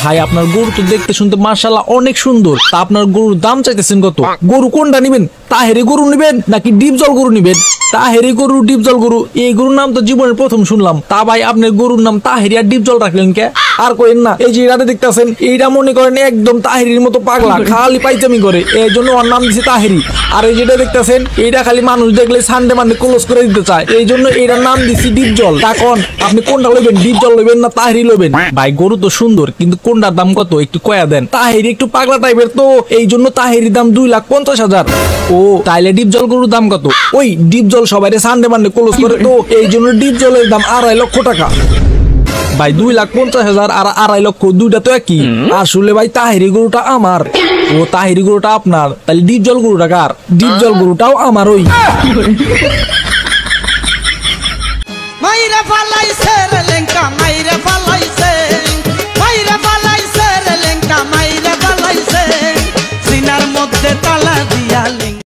ভাই আপনার গরু তো দেখতে শুনতে মাশাআল্লাহ অনেক সুন্দর, তা আপনার গরুর দাম চাইতেছেন কত? গরু কোনটা নিবেন? তাহেরি গরু নিবেন নাকি ডিপজল গরু নিবেন? তাহেরি গরু, ডিপজল গরু, এই গরুর নাম তো জীবনের প্রথম শুনলাম। তা ভাই আপনার গরুর নাম তাহেরি আর ডিপজল রাখলেন কে? আর কইেন না, এই যে রাতে দেখতেছেন এইটা মনে করেন একদম তাহেরির মতো পাগলা, খালি পাইচামি করে, এই জন্য ওর নাম দিছে তাহেরি। আর এই যেটা দেখতেছেন এইটা খালি মানুষ দেখলে সানডে মানডে ক্লোজ করে দিতে চায়, এই জন্য এইটার নাম দিছি ডিপজল। তখন আপনি কোনটা লইবেন, ডিপজল লইবেন না তাহেরি লইবেন? ভাই গরু তো সুন্দর, কিন্তু কোনটার দাম কত একটু কয়া দেন। তাহেরি একটু পাগলা টাইপের তো, এই জন্য তাহেরির দাম 2,50,000। ও তাইলে ডিপজল গরুর দাম কত? ওই ডিপজল সবাই সানডে মানডে ক্লোজ করে তো, এই জন্য ডিপজলের দাম 2.5 লক্ষ টাকা। ভাই 2,50,000 আর 2.5 লক্ষ, দুইটা তো একই। আসলে ভাই তাহেরি গরুটা আমার, ও তাহেরি গরুটা আপনার, তাহলে ডিপজল গরুটা কার? ডিপজল গরুটাও আমার। ওই মাইরা ফালাইছে রে লেঙ্কা, মাইরা ফালাইছে, মাইরা ফালাইছে রে লেঙ্কা, মাইরা ফালাইছে সিনার মধ্যে তালা